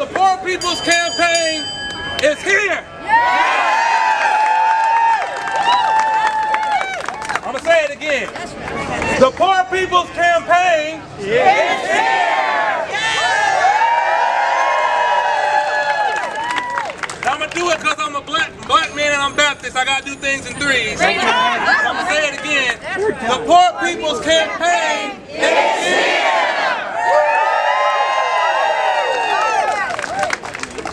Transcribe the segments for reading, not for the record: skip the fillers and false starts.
the Poor People's Campaign is here. I'm going to say it again. The Poor People's Campaign is here. Now I'm going to do it because I'm a black man and I'm Baptist. I got to do things in threes. So I'm going to say it again. The Poor People's Campaign is here.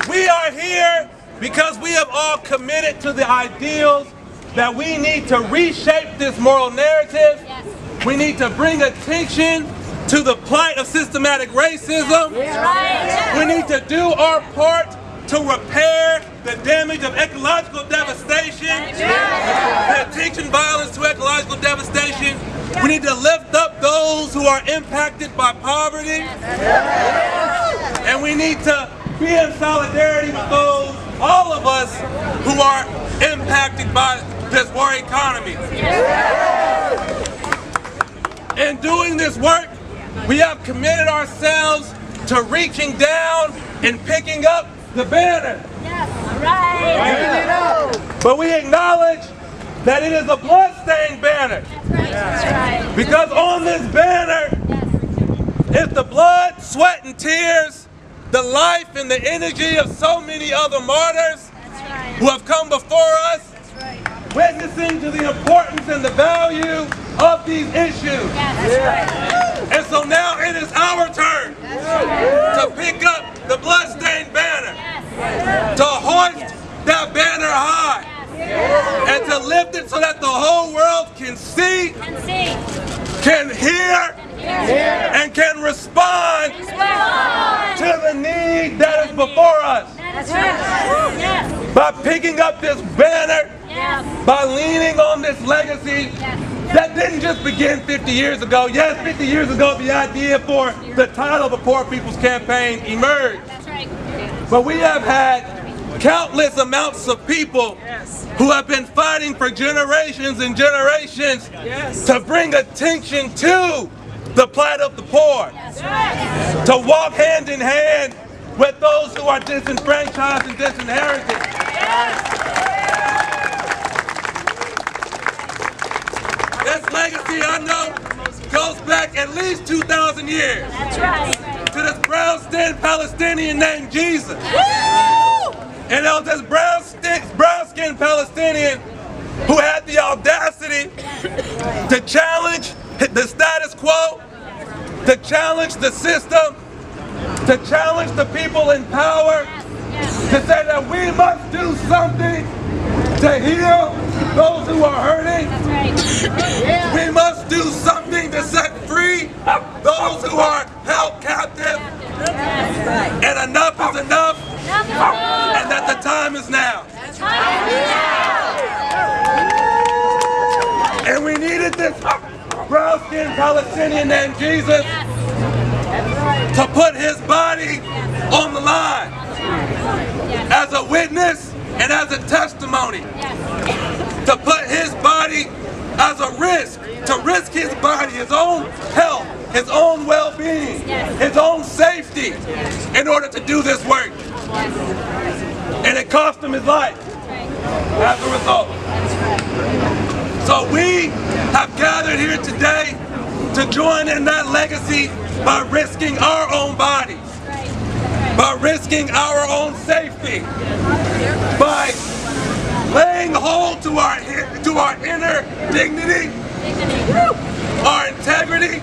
We are here because we have all committed to the ideals that we need to reshape this moral narrative. Yes. We need to bring attention to the plight of systematic racism. Yes. We need to do our part to repair the damage of ecological devastation, the attention violence to ecological devastation. We need to lift up those who are impacted by poverty. Yes. And we need to be in solidarity with those, all of us, who are impacted by this war economy. In doing this work, we have committed ourselves to reaching down and picking up the banner. Yes. Right. But we acknowledge that it is a blood-stained banner. That's right. That's right. Because on this banner is the blood, sweat, and tears, the life and the energy of so many other martyrs who have come before us, witnessing to the importance and the value of these issues. And so now it is our turn to pick up the bloodstained banner, to hoist that banner high, and to lift it so that the whole world can see, can hear, and can respond to the need that is before us. By picking up this banner, by leaning on this legacy that didn't just begin 50 years ago. Yes, 50 years ago the idea for the title of the Poor People's Campaign emerged. But we have had countless amounts of people who have been fighting for generations and generations to bring attention to the plight of the poor, to walk hand in hand with those who are disenfranchised and disinherited. This legacy, I know, goes back at least 2,000 years. That's right. To this brown-skinned Palestinian named Jesus. And it was this brown-skinned Palestinian who had the audacity to challenge the status quo, to challenge the system, to challenge the people in power, to say that we must do something to heal those who are hurting. We must do something to set free those who are held captive. And enough is enough, and that the time is now. And we needed this brown-skinned Palestinian named Jesus to put his body on the line as a witness and as a testimony, to put his body as a risk, to risk his body, his own health, his own well-being, his own safety in order to do this work. And it cost him his life as a result. So we have gathered here today to join in that legacy by risking our own bodies, by risking our own safety, by laying hold to our inner dignity, our integrity,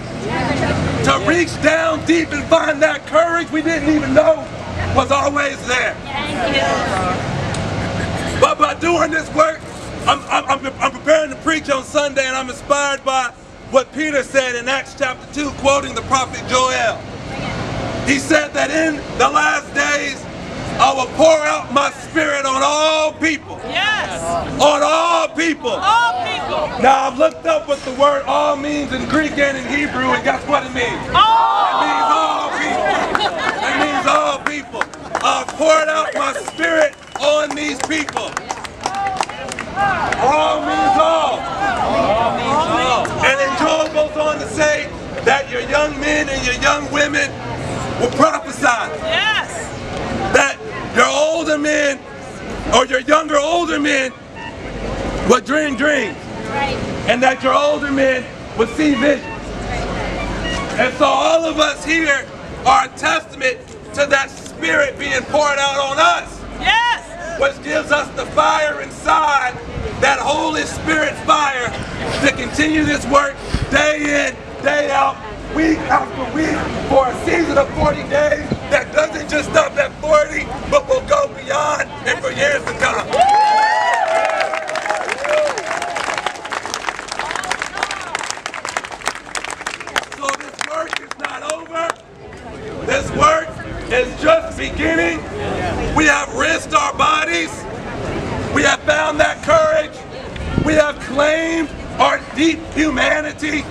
to reach down deep and find that courage we didn't even know was always there. But by doing this work, I'm preparing to preach on Sunday, and I'm inspired by what Peter said in Acts chapter 2, quoting the prophet Joel. He said that in the last days, I will pour out my spirit on all people. Yes. On all people. All people. Now I've looked up what the word all means in Greek and in Hebrew, and guess what it means? All. It means all people. It means all people. I've poured out my spirit on these people. All means all. All means all. And then Joel goes on to say that your young men and your young women will prophesy. Yes. men or your younger older men would dream dreams. And that your older men would see visions. And so all of us here are a testament to that spirit being poured out on us. Yes. Which gives us the fire inside, that Holy Spirit fire, to continue this work day in, day out, week after week, for a season of 40 days that doesn't just stop at 40, but will go beyond and for years to come. So this work is not over. This work is just beginning. We have risked our bodies. We have found that courage. We have claimed our deep humanity.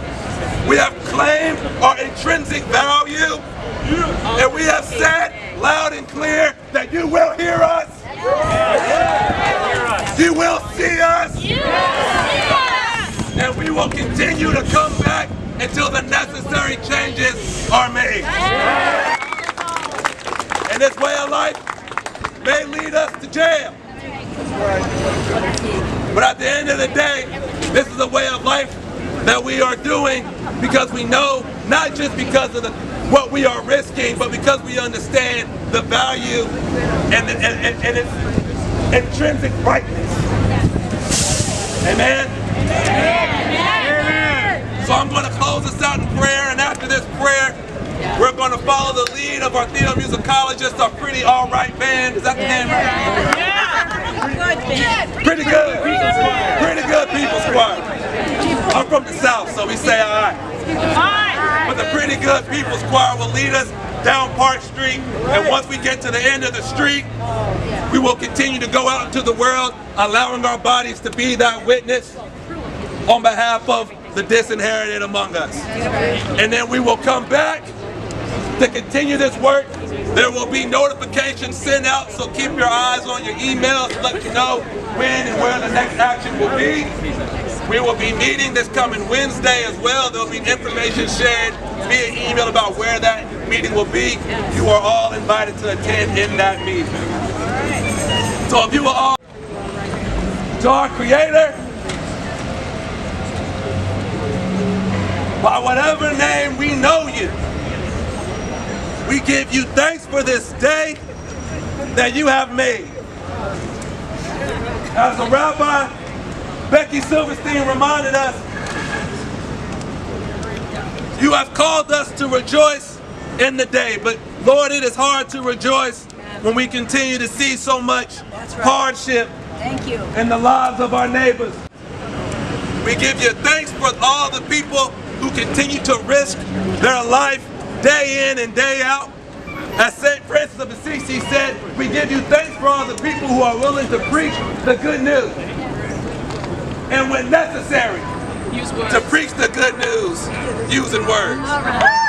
We have claimed our intrinsic value. And we have said loud and clear that you will hear us. You will see us. And we will continue to come back until the necessary changes are made. And this way of life may lead us to jail. But at the end of the day, this is a way of life that we are doing because we know, not just because of what we are risking, but because we understand the value and its intrinsic rightness. Amen? Amen. So I'm going to close this out in prayer, and after this prayer, we're going to follow the lead of our theater-musicologist, our Pretty All Right band. Is that the name right? Yeah. Pretty good. Pretty good People's Choir. I'm from the South, so we say all right. But the Pretty Good People's Choir will lead us down Park Street, and once we get to the end of the street, we will continue to go out into the world, allowing our bodies to be that witness on behalf of the disinherited among us. And then we will come back to continue this work. There will be notifications sent out, so keep your eyes on your emails to let you know when and where the next action will be. We will be meeting this coming Wednesday as well. There will be information shared via email about where that meeting will be. You are all invited to attend in that meeting. So if you will all, to our Creator, by whatever name we know you, we give you thanks for this day that you have made. As a rabbi, Becky Silverstein reminded us, you have called us to rejoice in the day, but Lord, it is hard to rejoice when we continue to see so much hardship in the lives of our neighbors. We give you thanks for all the people who continue to risk their life day in and day out. As St. Francis of Assisi said, we give you thanks for all the people who are willing to preach the good news. And when necessary, to preach the good news using words.